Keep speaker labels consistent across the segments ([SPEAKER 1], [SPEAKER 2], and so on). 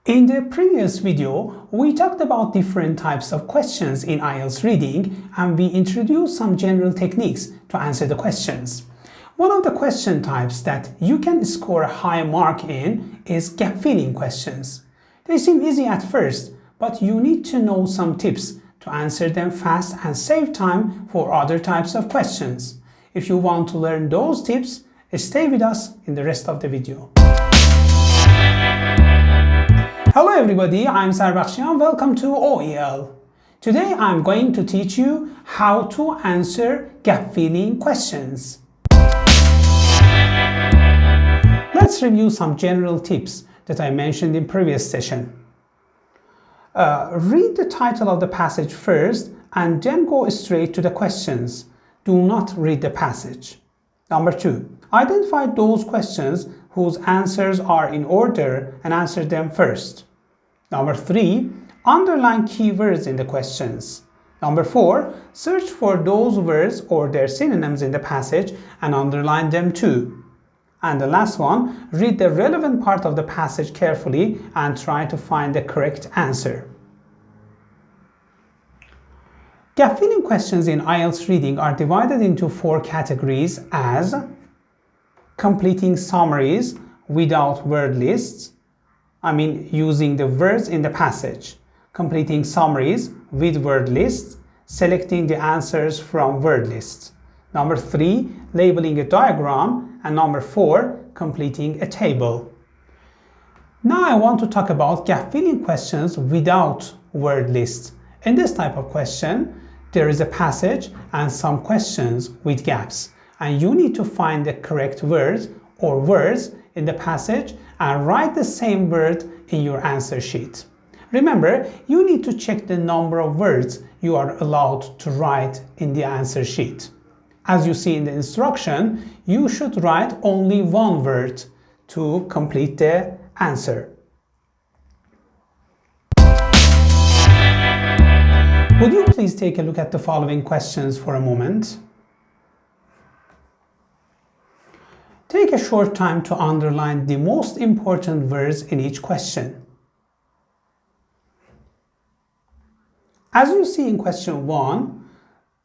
[SPEAKER 1] In the previous video, we talked about different types of questions in IELTS reading and we introduced some general techniques to answer the questions. One of the question types that you can score a high mark in is gap filling questions. They seem easy at first, but you need to know some tips to answer them fast and save time for other types of questions. If you want to learn those tips, stay with us in the rest of the video. Hello everybody, I'm Sarbakshian. Welcome to OEL. Today I'm going to teach you how to answer gap filling questions. Let's review some general tips that I mentioned in previous session. Read the title of the passage first and then go straight to the questions. Do not read the passage. Number 2. Identify those questions whose answers are in order and answer them first. Number 3. Underline keywords in the questions. Number 4. Search for those words or their synonyms in the passage and underline them too. And the last one, read the relevant part of the passage carefully and try to find the correct answer. Gap filling questions in IELTS reading are divided into 4 categories as completing summaries without word lists, using the words in the passage, completing summaries with word lists, selecting the answers from word lists. Number 3, labeling a diagram, and number 4, completing a table. Now I want to talk about gap filling questions without word lists. In this type of question, there is a passage and some questions with gaps, and you need to find the correct words or words in the passage and write the same word in your answer sheet. Remember, you need to check the number of words you are allowed to write in the answer sheet. As you see in the instruction, you should write only one word to complete the answer. Would you please take a look at the following questions for a moment? Take a short time to underline the most important words in each question. As you see in question 1,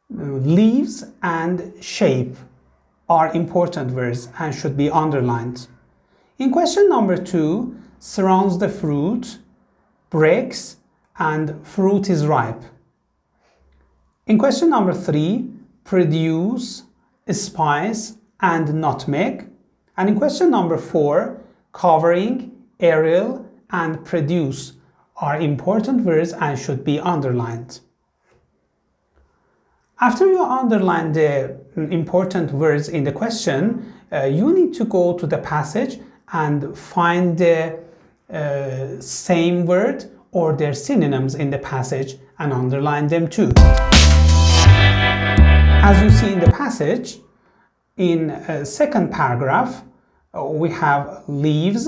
[SPEAKER 1] leaves and shape are important words and should be underlined. In question number 2, surrounds the fruit, breaks, and fruit is ripe. In question number 3, produce, spice, and nutmeg. And in question number 4, covering, aerial, and produce are important words and should be underlined. After you underline the important words in the question, you need to go to the passage and find the same word or their synonyms in the passage and underline them too. As you see in the passage, in second paragraph, we have leaves.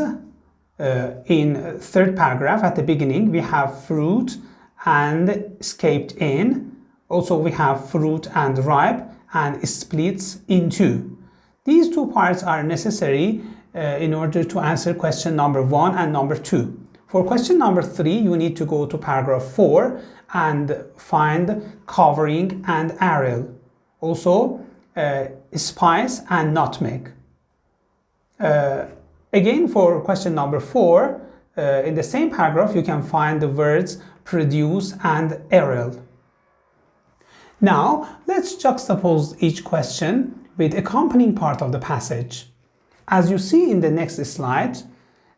[SPEAKER 1] In third paragraph, at the beginning, we have fruit and escaped in. Also, we have fruit and ripe and splits in two. These two parts are necessary in order to answer question number 1 and number 2. For question number 3, you need to go to paragraph 4 and find covering and aerial. Also, spice and nutmeg. Again, for question number 4, in the same paragraph, you can find the words produce and aerial. Now, let's juxtapose each question with accompanying part of the passage. As you see in the next slide,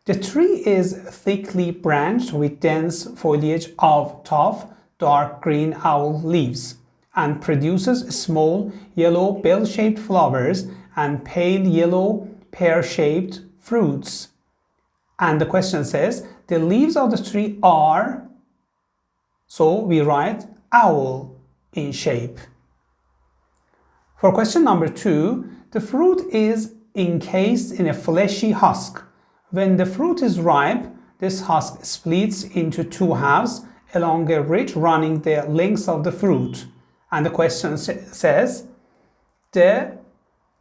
[SPEAKER 1] the tree is thickly branched with dense foliage of tough, dark green owl leaves and produces small yellow bell-shaped flowers and pale yellow pear-shaped fruits. And the question says, the leaves of the tree are, so we write owl in shape. For question number 2, the fruit is encased in a fleshy husk. When the fruit is ripe, this husk splits into 2 halves along a ridge running the length of the fruit. And the question says, the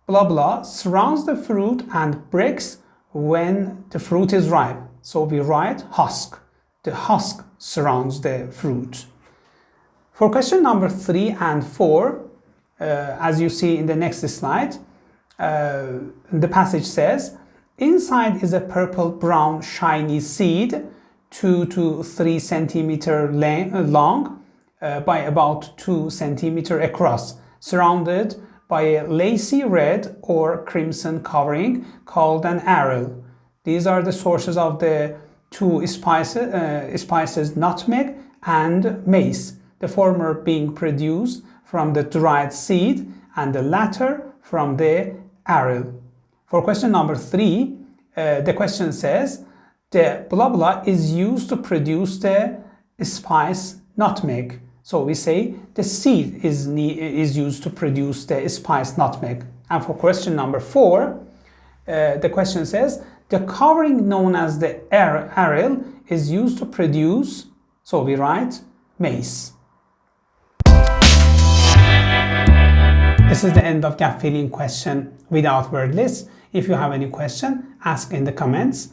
[SPEAKER 1] blah blah surrounds the fruit and breaks when the fruit is ripe. So we write husk. the husk surrounds the fruit. For question number 3 and 4, as you see in the next slide, the passage says, inside is a purple brown shiny seed 2 to 3 centimeter long by about 2 centimeter across, surrounded by a lacy red or crimson covering called an aril. These are the sources of the two spices nutmeg and mace, the former being produced from the dried seed and the latter from the aril. For question number 3, the question says, the blah blah is used to produce the spice nutmeg. So we say the seed is used to produce the spice nutmeg. And for question number 4, the question says, the covering known as the aril is used to produce, so we write mace. This is the end of gap filling question without word lists. If you have any question, ask in the comments.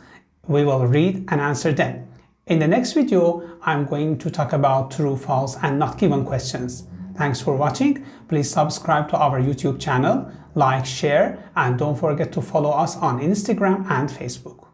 [SPEAKER 1] We will read and answer them. In the next video, I'm going to talk about true, false, and not given questions. Thanks for watching. Please subscribe to our YouTube channel, like, share, and don't forget to follow us on Instagram and Facebook.